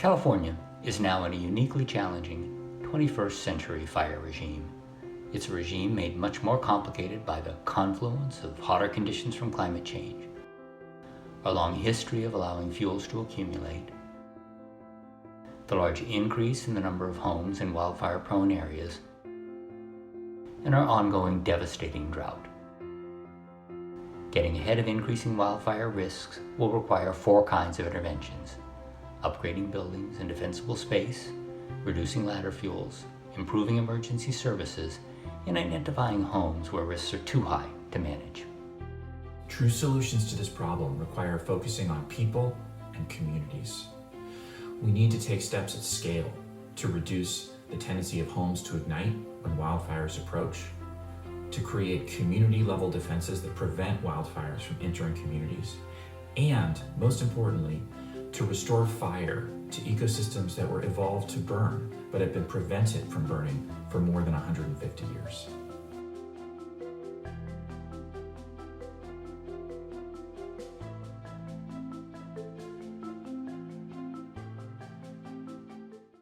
California is now in a uniquely challenging 21st century fire regime. It's a regime made much more complicated by the confluence of hotter conditions from climate change, our long history of allowing fuels to accumulate, the large increase in the number of homes in wildfire-prone areas, and our ongoing devastating drought. Getting ahead of increasing wildfire risks will require 4 kinds of interventions: upgrading buildings and defensible space, reducing ladder fuels, improving emergency services, and identifying homes where risks are too high to manage. True solutions to this problem require focusing on people and communities. We need to take steps at scale to reduce the tendency of homes to ignite when wildfires approach, to create community-level defenses that prevent wildfires from entering communities, and, most importantly, to restore fire to ecosystems that were evolved to burn but have been prevented from burning for more than 150 years.